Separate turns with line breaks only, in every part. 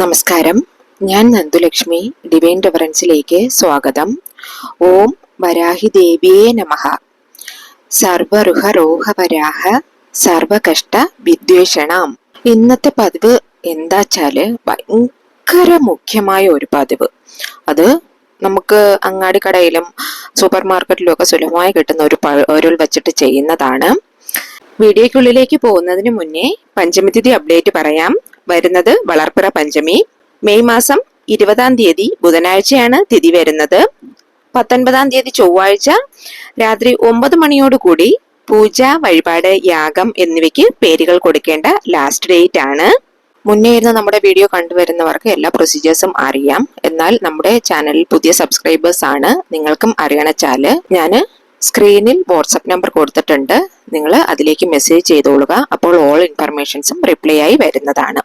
നമസ്കാരം. ഞാൻ നന്ദുലക്ഷ്മി. ഡിവൈൻ റെഫറൻസിലേക്ക് സ്വാഗതം. ഓം വരാഹി ദേവിയേ നമഃ. സർവരുഹരോഹവരാഹ സർവകഷ്ട വിദ്വേഷണം. ഇന്നത്തെ പതിവ് എന്താച്ചാല് ഭയങ്കര മുഖ്യമായ ഒരു പതിവ്. അത് നമുക്ക് അങ്ങാടിക്കടയിലും സൂപ്പർ മാർക്കറ്റിലും ഒക്കെ സുലഭമായി കിട്ടുന്ന ഒരു പൊരുൾ വെച്ചിട്ട് ചെയ്യുന്നതാണ്. വീഡിയോക്കുള്ളിലേക്ക് പോകുന്നതിന് മുന്നേ പഞ്ചമി തിഥി അപ്ഡേറ്റ് പറയാം. വരുന്നത് വളർപ്പിറ പഞ്ചമി. മെയ് മാസം 20-ാം തീയതി ബുധനാഴ്ചയാണ് തിഥി വരുന്നത്. 19-ാം തീയതി ചൊവ്വാഴ്ച രാത്രി 9 മണിയോടുകൂടി പൂജ, വഴിപാട്, യാഗം എന്നിവയ്ക്ക് പേരുകൾ കൊടുക്കേണ്ട ലാസ്റ്റ് ഡേറ്റ് ആണ്. മുന്നേ ഇരുന്ന് നമ്മുടെ വീഡിയോ കണ്ടുവരുന്നവർക്ക് എല്ലാ പ്രൊസീജിയേഴ്സും അറിയാം. എന്നാൽ നമ്മുടെ ചാനലിൽ പുതിയ സബ്സ്ക്രൈബേഴ്സ് ആണ്. നിങ്ങൾക്കും അറിയണച്ചാല് ഞാന് സ്ക്രീനിൽ വാട്സപ്പ് നമ്പർ കൊടുത്തിട്ടുണ്ട്. നിങ്ങൾ അതിലേക്ക് മെസ്സേജ് ചെയ്തോളുക. അപ്പോൾ ഓൾ ഇൻഫർമേഷൻസും റിപ്ലൈ ആയി വരുന്നതാണ്.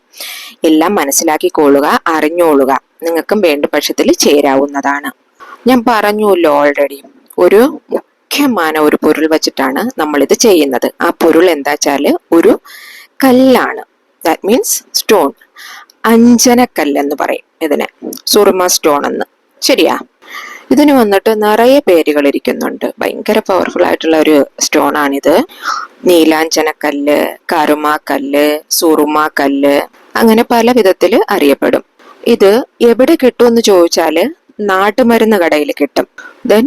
എല്ലാം മനസ്സിലാക്കിക്കൊള്ളുക, അറിഞ്ഞോളുക. നിങ്ങൾക്കും വേണ്ട പക്ഷത്തിൽ ചേരാവുന്നതാണ്. ഞാൻ പറഞ്ഞുല്ലോ ഓൾറെഡി, ഒരു മുഖ്യമായ ഒരു പൊരുൾ വെച്ചിട്ടാണ് നമ്മളിത് ചെയ്യുന്നത്. ആ പൊരുൾ എന്താച്ചാല് ഒരു കല്ലാണ്. That means stone. അഞ്ജനക്കല്ലെന്ന് പറയും ഇതിനെ, സുറുമ സ്റ്റോൺ എന്ന്. ശരിയാ? ഇതിന് വന്നിട്ട് നിറയെ പേരുകൾ ഇരിക്കുന്നുണ്ട്. ഭയങ്കര പവർഫുൾ ആയിട്ടുള്ള ഒരു സ്റ്റോൺ ആണിത്. നീലാഞ്ജനക്കല്ല്, കറുമാക്കല്ല്, സുറുമാക്കല്ല്, അങ്ങനെ പല വിധത്തിൽ അറിയപ്പെടും. ഇത് എവിടെ കിട്ടുമെന്ന് ചോദിച്ചാല് നാട്ടുമരുന്ന് കടയിൽ കിട്ടും. ദെൻ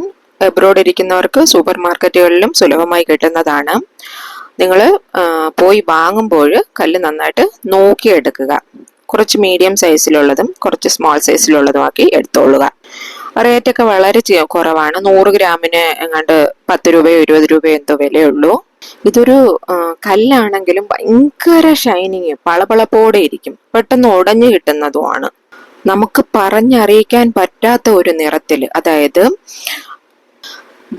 എബ്രോഡ് ഇരിക്കുന്നവർക്ക് സൂപ്പർ മാർക്കറ്റുകളിലും സുലഭമായി കിട്ടുന്നതാണ്. നിങ്ങൾ പോയി വാങ്ങുമ്പോൾ കല്ല് നന്നായിട്ട് നോക്കിയെടുക്കുക. കുറച്ച് മീഡിയം സൈസിലുള്ളതും കുറച്ച് സ്മോൾ സൈസിലുള്ളതും ആക്കി എടുത്തോളുക. റേറ്റ് ഒക്കെ വളരെ കുറവാണ്. 100 ഗ്രാമിന് എങ്ങാണ്ട് 10 രൂപയോ 20 രൂപയോ എന്തോ വിലയുള്ളൂ. ഇതൊരു കല്ലാണെങ്കിലും ഭയങ്കര ഷൈനിങ്, പളപളപ്പോടെ ഇരിക്കും. പെട്ടെന്ന് ഉടഞ്ഞു കിട്ടുന്നതുമാണ്. നമുക്ക് പറഞ്ഞറിയിക്കാൻ പറ്റാത്ത ഒരു നിറത്തില്, അതായത്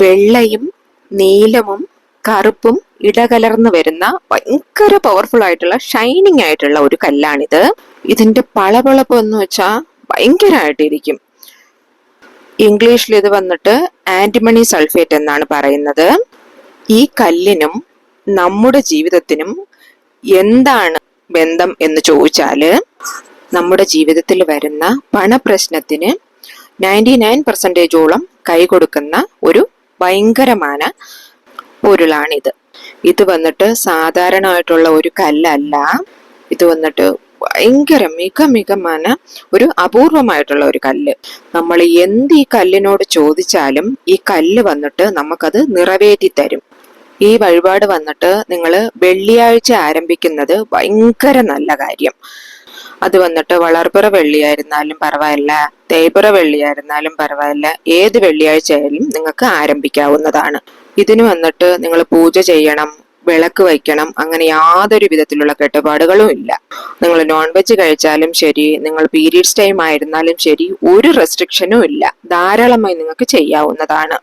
വെള്ളയും നീലവും കറുപ്പും ഇടകലർന്ന് വരുന്ന ഭയങ്കര പവർഫുൾ ആയിട്ടുള്ള ഷൈനിങ് ആയിട്ടുള്ള ഒരു കല്ലാണിത്. ഇതിന്റെ പളപളപ്പ് എന്ന് വെച്ചാൽ ഭയങ്കരമായിട്ടിരിക്കും. ഇംഗ്ലീഷിൽ ഇത് വന്നിട്ട് ആന്റിമണി സൾഫേറ്റ് എന്നാണ് പറയുന്നത്. ഈ കല്ലിനും നമ്മുടെ ജീവിതത്തിനും എന്താണ് ബന്ധം എന്ന് ചോദിച്ചാല്, നമ്മുടെ ജീവിതത്തിൽ വരുന്ന പണപ്രശ്നത്തിന് 99% കൈ കൊടുക്കുന്ന ഒരു ഭയങ്കരമായ പൊരുളാണിത്. ഇത് വന്നിട്ട് സാധാരണമായിട്ടുള്ള ഒരു കല്ലല്ല. ഇത് വന്നിട്ട് ഭയങ്കര മികമായ ഒരു അപൂർവമായിട്ടുള്ള ഒരു കല്ല്. നമ്മൾ എന്ത് ഈ കല്ലിനോട് ചോദിച്ചാലും ഈ കല്ല് വന്നിട്ട് നമുക്കത് നിറവേറ്റി തരും. ഈ വഴിപാട് വന്നിട്ട് നിങ്ങൾ വെള്ളിയാഴ്ച ആരംഭിക്കുന്നത് ഭയങ്കര നല്ല കാര്യം. അത് വന്നിട്ട് വളർപ്പിറ വെള്ളിയായിരുന്നാലും പരവായില്ല, തേയ്പിറ വെള്ളിയായിരുന്നാലും പരവായില്ല, ഏത് വെള്ളിയാഴ്ച ആയാലും നിങ്ങൾക്ക് ആരംഭിക്കാവുന്നതാണ്. ഇതിന് വന്നിട്ട് നിങ്ങൾ പൂജ ചെയ്യണം, വിളക്ക് വയ്ക്കണം, അങ്ങനെ യാതൊരു വിധത്തിലുള്ള കെട്ടുപാടുകളും ഇല്ല. നിങ്ങൾ നോൺ വെജ് കഴിച്ചാലും ശരി, നിങ്ങൾ പീരീഡ്സ് ടൈം ആയിരുന്നാലും ശരി, ഒരു റെസ്ട്രിക്ഷനും ഇല്ല. ധാരാളമായി നിങ്ങൾക്ക് ചെയ്യാവുന്നതാണ്.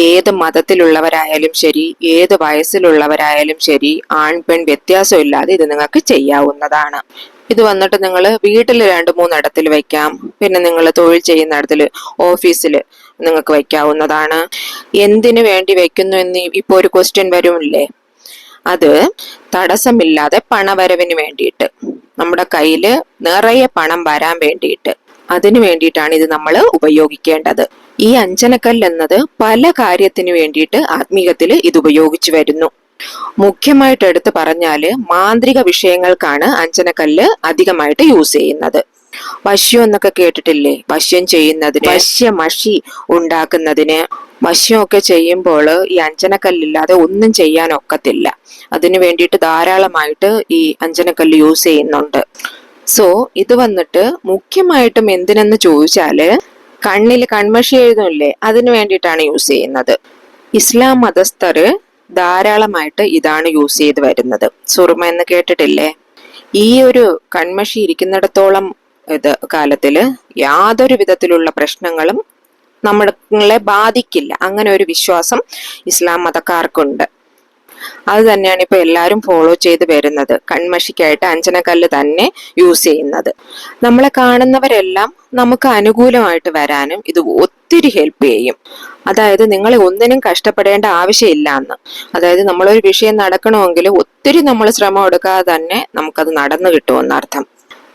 ഏത് മതത്തിലുള്ളവരായാലും ശരി, ഏത് വയസ്സിലുള്ളവരായാലും ശരി, ആൺ പെൺ വ്യത്യാസമില്ലാതെ ഇത് നിങ്ങൾക്ക് ചെയ്യാവുന്നതാണ്. ഇത് വന്നിട്ട് നിങ്ങൾ വീട്ടിൽ 2-3 ഇടത്തിൽ വയ്ക്കാം. പിന്നെ നിങ്ങൾ തൊഴിൽ ചെയ്യുന്ന ഇടത്തിൽ, ഓഫീസിൽ നിങ്ങൾക്ക് വയ്ക്കാവുന്നതാണ്. എന്തിനു വേണ്ടി വെക്കുന്നു എന്ന് ഇപ്പൊ ഒരു ക്വസ്റ്റ്യൻ വരുമില്ലേ? അത് തടസ്സമില്ലാതെ പണവരവിന് വേണ്ടിയിട്ട്, നമ്മുടെ കയ്യില് നിറയെ പണം വരാൻ വേണ്ടിയിട്ട്, അതിനു വേണ്ടിയിട്ടാണ് ഇത് നമ്മൾ ഉപയോഗിക്കേണ്ടത്. ഈ അഞ്ജനക്കല്ല് എന്നത് പല കാര്യത്തിന് വേണ്ടിയിട്ട് ആത്മീകത്തിൽ ഇത് ഉപയോഗിച്ചു വരുന്നു. മുഖ്യമായിട്ട് എടുത്തു പറഞ്ഞാല് മാന്ത്രിക വിഷയങ്ങൾക്കാണ് അഞ്ജനക്കല്ല് അധികമായിട്ട് യൂസ് ചെയ്യുന്നത്. വശ്യം എന്നൊക്കെ കേട്ടിട്ടില്ലേ? വശ്യം ചെയ്യുന്നതിന്, വശ്യമഷി ഉണ്ടാക്കുന്നതിന്, വശ്യമൊക്കെ ചെയ്യുമ്പോൾ ഈ അഞ്ജനക്കല്ലില്ലാതെ ഒന്നും ചെയ്യാൻ ഒക്കത്തില്ല. അതിനു വേണ്ടിയിട്ട് ധാരാളമായിട്ട് ഈ അഞ്ജനക്കല്ല് യൂസ് ചെയ്യുന്നുണ്ട്. സോ ഇത് വന്നിട്ട് മുഖ്യമായിട്ടും എന്തിനെന്ന് ചോദിച്ചാല്, കണ്ണിൽ കൺമഷി എഴുതുന്നില്ലേ, അതിനു വേണ്ടിയിട്ടാണ് യൂസ് ചെയ്യുന്നത്. ഇസ്ലാം മതസ്ഥര് ധാരാളമായിട്ട് ഇതാണ് യൂസ് ചെയ്ത് വരുന്നത്. സുറുമ എന്ന് കേട്ടിട്ടില്ലേ? ഈ ഒരു കൺമഷി ഇരിക്കുന്നിടത്തോളം കാലത്തില് യാതൊരു വിധത്തിലുള്ള പ്രശ്നങ്ങളും നമ്മളെ ബാധിക്കില്ല. അങ്ങനെ ഒരു വിശ്വാസം ഇസ്ലാം മതക്കാർക്കുണ്ട്. അത് തന്നെയാണ് ഇപ്പൊ എല്ലാവരും ഫോളോ ചെയ്ത് വരുന്നത്. കൺമഷിക്കായിട്ട് അഞ്ജനക്കല്ല് തന്നെ യൂസ് ചെയ്യുന്നത്. നമ്മളെ കാണുന്നവരെല്ലാം നമുക്ക് അനുകൂലമായിട്ട് വരാനും ഇത് ഒത്തിരി ഹെൽപ്പ് ചെയ്യും. അതായത് നിങ്ങളെ ഒന്നിനും കഷ്ടപ്പെടേണ്ട ആവശ്യമില്ല എന്ന്. അതായത് നമ്മളൊരു വിഷയം നടക്കണമെങ്കിൽ ഒത്തിരി നമ്മൾ ശ്രമം എടുക്കാതെ തന്നെ നമുക്കത് നടന്നു കിട്ടുമെന്നർത്ഥം.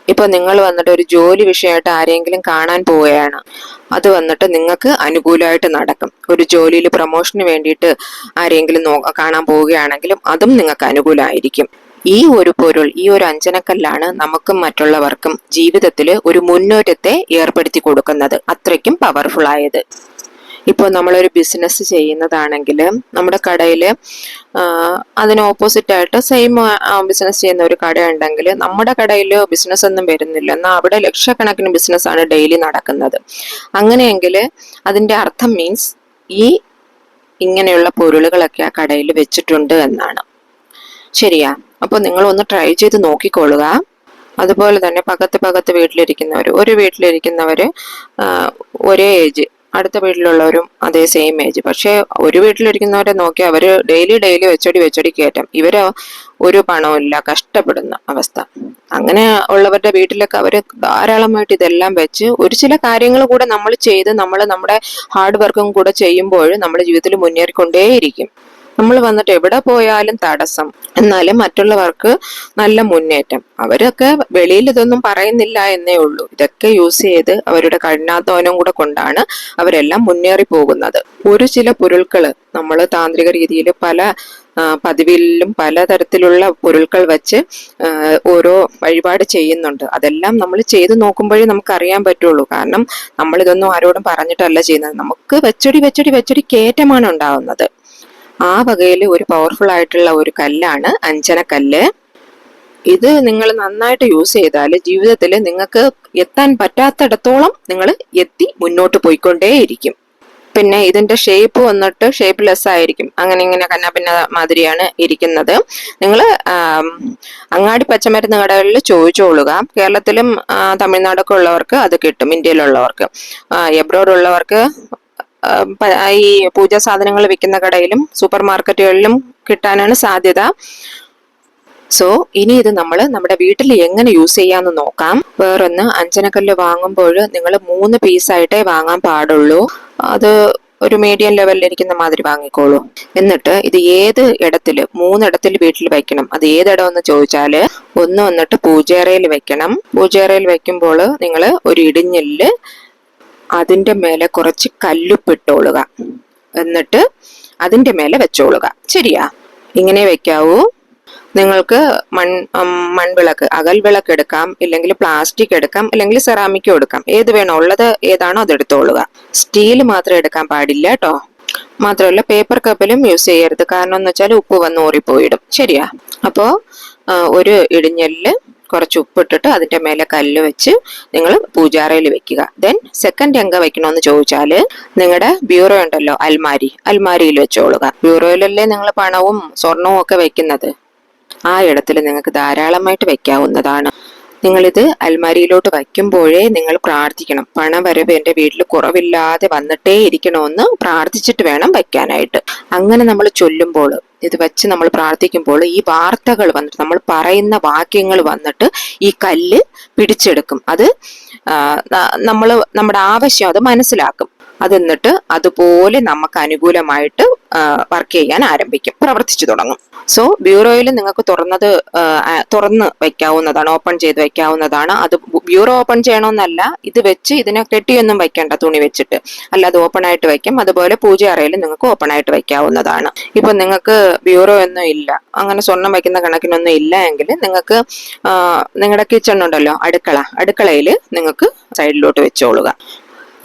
ഇപ്പൊ നിങ്ങൾ വന്നിട്ട് ഒരു ജോലി വിഷയമായിട്ട് ആരെങ്കിലും കാണാൻ പോവുകയാണ്, അത് വന്നിട്ട് നിങ്ങൾക്ക് അനുകൂലമായിട്ട് നടക്കും. ഒരു ജോലിയിൽ പ്രൊമോഷന് വേണ്ടിയിട്ട് ആരെങ്കിലും കാണാൻ പോവുകയാണെങ്കിലും അതും നിങ്ങൾക്ക് അനുകൂലമായിരിക്കും. ഈ ഒരു പൊരുൾ, ഈ ഒരു അഞ്ജനക്കല്ലാണ് നമുക്കും മറ്റുള്ളവർക്കും ജീവിതത്തിൽ ഒരു മുന്നേറ്റത്തെ ഏർപ്പെടുത്തി കൊടുക്കുന്നത്, അത്രയ്ക്കും പവർഫുൾ ആയത്. ഇപ്പോൾ നമ്മളൊരു ബിസിനസ് ചെയ്യുന്നതാണെങ്കിൽ നമ്മുടെ കടയിൽ അതിന് ഓപ്പോസിറ്റ് ആയിട്ട് സെയിം ബിസിനസ് ചെയ്യുന്ന ഒരു കട ഉണ്ടെങ്കിൽ നമ്മുടെ കടയിൽ ബിസിനസ് ഒന്നും വരുന്നില്ല, എന്നാൽ അവിടെ ലക്ഷക്കണക്കിന് ബിസിനസ്സാണ് ഡെയിലി നടക്കുന്നത്. അങ്ങനെയെങ്കിൽ അതിൻ്റെ അർത്ഥം മീൻസ് ഈ ഇങ്ങനെയുള്ള പൊരുളുകളൊക്കെ ആ കടയിൽ വെച്ചിട്ടുണ്ട് എന്നാണ്. ശരിയാ? അപ്പോൾ നിങ്ങൾ ഒന്ന് ട്രൈ ചെയ്ത് നോക്കിക്കൊള്ളുക. അതുപോലെ തന്നെ പകത്ത് വീട്ടിലിരിക്കുന്നവർ, ഒരു വീട്ടിലിരിക്കുന്നവർ ഒരേ ഏജ്, അടുത്ത വീട്ടിലുള്ളവരും അതേ സെയിം ഏജ്, പക്ഷെ ഒരു വീട്ടിലിരിക്കുന്നവരെ നോക്കി അവർ ഡെയിലി വെച്ചടി കയറ്റം, ഇവര് ഒരു പണവും ഇല്ല, കഷ്ടപ്പെടുന്ന അവസ്ഥ. അങ്ങനെ ഉള്ളവരുടെ വീട്ടിലൊക്കെ അവർ ധാരാളമായിട്ട് ഇതെല്ലാം വെച്ച് ഒരു ചില കാര്യങ്ങൾ കൂടെ നമ്മൾ ചെയ്ത് നമ്മുടെ ഹാർഡ് വർക്കും കൂടെ ചെയ്യുമ്പോൾ നമ്മുടെ ജീവിതത്തിൽ മുന്നേറിക്കൊണ്ടേയിരിക്കും. നമ്മൾ വന്നിട്ട് എവിടെ പോയാലും തടസ്സം, എന്നാലും മറ്റുള്ളവർക്ക് നല്ല മുന്നേറ്റം. അവരൊക്കെ വെളിയിൽ ഇതൊന്നും പറയുന്നില്ല എന്നേ ഉള്ളൂ. ഇതൊക്കെ യൂസ് ചെയ്ത് അവരുടെ കഠിനാധ്വാനം കൂടെ കൊണ്ടാണ് അവരെല്ലാം മുന്നേറി പോകുന്നത്. ഒരു ചില പൊരുൾകൾ നമ്മൾ താന്ത്രിക രീതിയിൽ പല പതിവിലും പലതരത്തിലുള്ള പൊരുൾകൾ വെച്ച് ഓരോ വഴിപാട് ചെയ്യുന്നുണ്ട്. അതെല്ലാം നമ്മൾ ചെയ്ത് നോക്കുമ്പോഴേ നമുക്ക് അറിയാൻ പറ്റുള്ളൂ. കാരണം നമ്മൾ ഇതൊന്നും ആരോടും പറഞ്ഞിട്ടല്ല ചെയ്യുന്നത്, നമുക്ക് വെച്ചടി കയറ്റമാണ് ഉണ്ടാവുന്നത്. ആ വകയിൽ ഒരു പവർഫുൾ ആയിട്ടുള്ള ഒരു കല്ലാണ് അഞ്ജനക്കല്ല്. ഇത് നിങ്ങൾ നന്നായിട്ട് യൂസ് ചെയ്താൽ ജീവിതത്തിൽ നിങ്ങൾക്ക് എത്താൻ പറ്റാത്തിടത്തോളം നിങ്ങൾ എത്തി മുന്നോട്ട് പോയിക്കൊണ്ടേയിരിക്കും. പിന്നെ ഇതിന്റെ ഷേപ്പ് വന്നിട്ട് ഷേപ്പ്ലെസ് ആയിരിക്കും, അങ്ങനെ ഇങ്ങനെ കന്നാപിന്ന മാതിരിയാണ് ഇരിക്കുന്നത്. നിങ്ങൾ അങ്ങാടി പച്ചമരുന്ന് കടകളിൽ ചോദിച്ചോളുക. കേരളത്തിലും തമിഴ്നാടൊക്കെ ഉള്ളവർക്ക് അത് കിട്ടും, ഇന്ത്യയിലുള്ളവർക്ക്. എബ്രോഡ് ഉള്ളവർക്ക് ഈ പൂജാ സാധനങ്ങൾ വിൽക്കുന്ന കടയിലും സൂപ്പർ മാർക്കറ്റുകളിലും കിട്ടാനാണ് സാധ്യത. സോ ഇനി ഇത് നമ്മൾ നമ്മുടെ വീട്ടിൽ എങ്ങനെ യൂസ് ചെയ്യാന്ന് നോക്കാം. വേറൊന്ന്, അഞ്ജനക്കല്ല് വാങ്ങുമ്പോൾ നിങ്ങൾ 3 പീസായിട്ടേ വാങ്ങാൻ പാടുള്ളൂ. അത് ഒരു മീഡിയം ലെവലിൽ ഇരിക്കുന്ന മാതിരി വാങ്ങിക്കോളൂ. എന്നിട്ട് ഇത് ഏത് ഇടത്തില്, 3 ഇടത്തിൽ വീട്ടിൽ വെക്കണം. അത് ഏതിടം എന്ന് ചോദിച്ചാല്, ഒന്ന് വന്നിട്ട് പൂജേറയിൽ വെക്കണം. പൂജേറയിൽ വെക്കുമ്പോൾ നിങ്ങൾ ഒരു ഇടിഞ്ഞില് അതിന്റെ മേലെ കുറച്ച് കല്ലുപ്പിട്ടോളുക, എന്നിട്ട് അതിന്റെ മേലെ വെച്ചോളുക. ശരിയാ? ഇങ്ങനെ വെക്കാവൂ. നിങ്ങൾക്ക് മൺവിളക്ക്, അകൽ വിളക്ക് എടുക്കാം, ഇല്ലെങ്കിൽ പ്ലാസ്റ്റിക് എടുക്കാം, ഇല്ലെങ്കിൽ സെറാമിക്കും എടുക്കാം. ഏത് വേണോ, ഉള്ളത് ഏതാണോ അത് എടുത്തോളുക. സ്റ്റീൽ മാത്രം എടുക്കാൻ പാടില്ല കേട്ടോ. മാത്രമല്ല പേപ്പർ കപ്പിലും യൂസ് ചെയ്യരുത്, കാരണം എന്ന് വെച്ചാൽ ഉപ്പ് വന്ന് ഊറിപ്പോയിടും. ശരിയാ? അപ്പോ ഒരു ഇടിഞ്ഞലില് കുറച്ച് ഉപ്പിട്ടിട്ട് അതിന്റെ മേലെ കല്ല് വെച്ച് നിങ്ങൾ പൂജാറയിൽ വെക്കുക. ദെൻ സെക്കൻഡ് എങ്ക വെക്കണമെന്ന് ചോദിച്ചാല്, നിങ്ങളുടെ ബ്യൂറോ ഉണ്ടല്ലോ, അൽമാരിയിൽ വെച്ചോളുക. ബ്യൂറോയിലല്ലേ നിങ്ങൾ പണവും സ്വർണവും ഒക്കെ വെക്കുന്നത്, ആ ഇടത്തിൽ നിങ്ങൾക്ക് ധാരാളമായിട്ട് വെക്കാവുന്നതാണ്. നിങ്ങളിത് അൽമാരിയിലോട്ട് വയ്ക്കുമ്പോഴേ നിങ്ങൾ പ്രാർത്ഥിക്കണം, പണവരവ് എൻ്റെ വീട്ടിൽ കുറവില്ലാതെ വന്നിട്ടേ ഇരിക്കണമെന്ന് പ്രാർത്ഥിച്ചിട്ട് വേണം വയ്ക്കാനായിട്ട്. അങ്ങനെ നമ്മൾ ചൊല്ലുമ്പോൾ, ഇത് വെച്ച് നമ്മൾ പ്രാർത്ഥിക്കുമ്പോൾ ഈ വാർത്തകൾ വന്നിട്ട്, നമ്മൾ പറയുന്ന വാക്യങ്ങൾ വന്നിട്ട് ഈ കല്ല് പിടിച്ചെടുക്കും. അത് നമ്മൾ നമ്മുടെ ആവശ്യം അത് മനസ്സിലാക്കും. അതെന്നിട്ട് അതുപോലെ നമുക്ക് അനുകൂലമായിട്ട് വർക്ക് ചെയ്യാൻ ആരംഭിക്കും, പ്രവർത്തിച്ചു തുടങ്ങും. സോ ബ്യൂറോയിൽ നിങ്ങൾക്ക് തുറന്ന് വെക്കാവുന്നതാണ്, ഓപ്പൺ ചെയ്ത് വെക്കാവുന്നതാണ്. അത് ബ്യൂറോ ഓപ്പൺ ചെയ്യണമെന്നല്ല, ഇത് വെച്ച് ഇതിനെ കെട്ടിയൊന്നും വെക്കേണ്ട, തുണി വെച്ചിട്ട് അല്ലാതെ ഓപ്പൺ ആയിട്ട് വെക്കും. അതുപോലെ പൂജ അറയിൽ നിങ്ങൾക്ക് ഓപ്പൺ ആയിട്ട് വെക്കാവുന്നതാണ്. ഇപ്പൊ നിങ്ങൾക്ക് ബ്യൂറോ ഒന്നും ഇല്ല, അങ്ങനെ സ്വർണം വയ്ക്കുന്ന കണക്കിനൊന്നും ഇല്ല എങ്കിൽ നിങ്ങൾക്ക് നിങ്ങളുടെ കിച്ചൺ ഉണ്ടല്ലോ, അടുക്കളയിൽ നിങ്ങൾക്ക് സൈഡിലോട്ട് വെച്ചോളുക.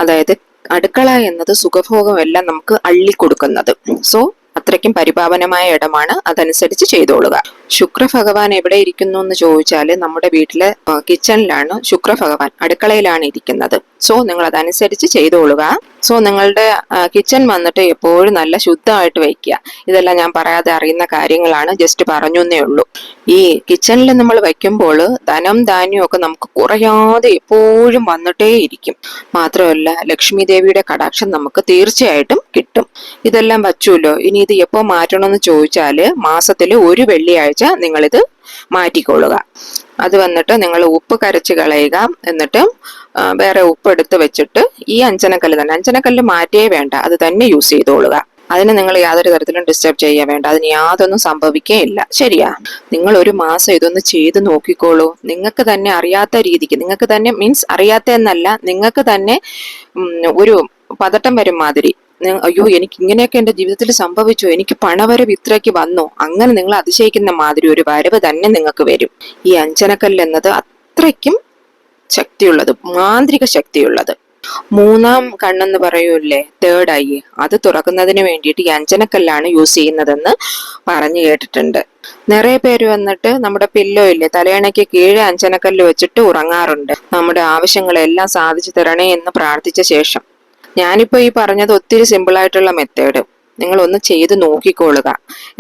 അതായത് അടുക്കള എന്നത് സുഖഭോഗം എല്ലാം നമുക്ക് അള്ളിക്കൊടുക്കുന്നത്. സോ അത്രയ്ക്കും പരിപാവനമായ ഇടമാണ്, അതനുസരിച്ച് ചെയ്തോളുക. ശുക്രഭഗവാൻ എവിടെ ഇരിക്കുന്നു എന്ന് ചോദിച്ചാൽ നമ്മുടെ വീട്ടിലെ കിച്ചണിലാണ് ശുക്രഭഗവാൻ, അടുക്കളയിലാണ് ഇരിക്കുന്നത്. സോ നിങ്ങൾ അതനുസരിച്ച് ചെയ്തോളുക. സോ നിങ്ങളുടെ കിച്ചൺ വന്നിട്ട് എപ്പോഴും നല്ല ശുദ്ധമായിട്ട് വയ്ക്കുക. ഇതെല്ലാം ഞാൻ പറയാതെ അറിയുന്ന കാര്യങ്ങളാണ്, ജസ്റ്റ് പറഞ്ഞു എന്നേ ഉള്ളൂ. ഈ കിച്ചണിൽ നമ്മൾ വയ്ക്കുമ്പോൾ ധനം ധാന്യം ഒക്കെ നമുക്ക് കുറയാതെ എപ്പോഴും വന്നിട്ടേ ഇരിക്കും. മാത്രമല്ല ലക്ഷ്മി ദേവിയുടെ കടാക്ഷം നമുക്ക് തീർച്ചയായിട്ടും കിട്ടും. ഇതെല്ലാം വച്ചുല്ലോ. ഇനി ഇത് എപ്പോ മാറ്റണമെന്ന് ചോദിച്ചാല്, മാസത്തില് ഒരു വെള്ളിയാഴ്ച നിങ്ങളിത് മാറ്റിക്കൊള്ളുക. അത് വന്നിട്ട് നിങ്ങൾ ഉപ്പ് കരച്ച് കളയുക. എന്നിട്ട് വേറെ ഉപ്പ് എടുത്ത് വെച്ചിട്ട് ഈ അഞ്ജനക്കല്ല് തന്നെ, അഞ്ജനക്കല്ല് മാറ്റിയേ വേണ്ട, അത് തന്നെ യൂസ് ചെയ്തോളുക. അതിന് നിങ്ങൾ യാതൊരു തരത്തിലും ഡിസ്റ്റർബ് ചെയ്യാൻ വേണ്ട. അതിന് യാതൊന്നും സംഭവിക്കുകയില്ല. ശരിയാ? നിങ്ങൾ ഒരു മാസം ഇതൊന്ന് ചെയ്ത് നോക്കിക്കോളൂ. നിങ്ങൾക്ക് തന്നെ അറിയാത്ത രീതിക്ക്, നിങ്ങൾക്ക് തന്നെ മീൻസ് അറിയാത്ത എന്നല്ല, നിങ്ങൾക്ക് തന്നെ ഒരു പതട്ടം വരും മാതിരി, അയ്യോ എനിക്ക് ഇങ്ങനെയൊക്കെ എന്റെ ജീവിതത്തിൽ സംഭവിച്ചു, എനിക്ക് പണവരവ് ഇത്രയ്ക്ക് വന്നു, അങ്ങനെ നിങ്ങൾ അതിശയിക്കുന്ന മാതിരി ഒരു വരവ് തന്നെ നിങ്ങൾക്ക് വരും. ഈ അഞ്ജനക്കല്ല് എന്നത് അത്രയ്ക്കും ശക്തിയുള്ളത്, മാന്ത്രിക ശക്തിയുള്ളത്. മൂന്നാം കണ്ണെന്ന് പറയൂല്ലേ, തേർഡ് ഐ, അത് തുറക്കുന്നതിന് വേണ്ടിയിട്ട് ഈ അഞ്ജനക്കല്ലാണ് യൂസ് ചെയ്യുന്നതെന്ന് പറഞ്ഞു കേട്ടിട്ടുണ്ട്. നിറയെ പേര് വന്നിട്ട് നമ്മുടെ പില്ലോ ഇല്ലേ, തലയണയ്ക്ക് കീഴെ അഞ്ജനക്കല്ല് വെച്ചിട്ട് ഉറങ്ങാറുണ്ട്, നമ്മുടെ ആവശ്യങ്ങളെല്ലാം സാധിച്ചു തരണേ എന്ന് പ്രാർത്ഥിച്ച ശേഷം. ഞാനിപ്പോ ഈ പറഞ്ഞത് ഒത്തിരി സിമ്പിൾ ആയിട്ടുള്ള മെത്തേഡ്, നിങ്ങൾ ഒന്ന് ചെയ്ത് നോക്കിക്കോളുക.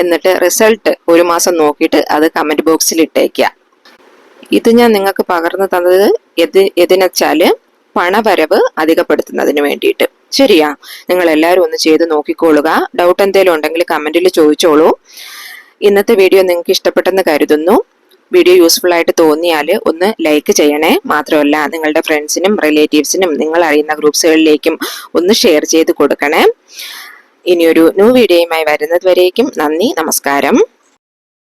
എന്നിട്ട് റിസൾട്ട് ഒരു മാസം നോക്കിയിട്ട് അത് കമന്റ് ബോക്സിൽ ഇട്ടേക്കുക. ഇത് ഞാൻ നിങ്ങൾക്ക് പകർന്നു തന്നത് എതിനെച്ചാല് പണവരവ് അധികപ്പെടുത്തുന്നതിന് വേണ്ടിയിട്ട്. ശരിയാ? നിങ്ങൾ എല്ലാവരും ഒന്ന് ചെയ്ത് നോക്കിക്കോളുക. ഡൗട്ട് എന്തെങ്കിലും ഉണ്ടെങ്കിൽ കമന്റിൽ ചോദിച്ചോളൂ. ഇന്നത്തെ വീഡിയോ നിങ്ങൾക്ക് ഇഷ്ടപ്പെട്ടെന്ന് കരുതുന്നു. വീഡിയോ യൂസ്ഫുൾ ആയിട്ട് തോന്നിയാൽ ഒന്ന് ലൈക്ക് ചെയ്യണേ. മാത്രമല്ല നിങ്ങളുടെ ഫ്രണ്ട്സിനും റിലേറ്റീവ്സിനും നിങ്ങൾ അറിയുന്ന ഗ്രൂപ്പ്സുകളിലേക്കും ഒന്ന് ഷെയർ ചെയ്ത് കൊടുക്കണേ. ഇനിയൊരു ന്യൂ വീഡിയോയുമായി വരുന്നത് വരേക്കും നന്ദി, നമസ്കാരം.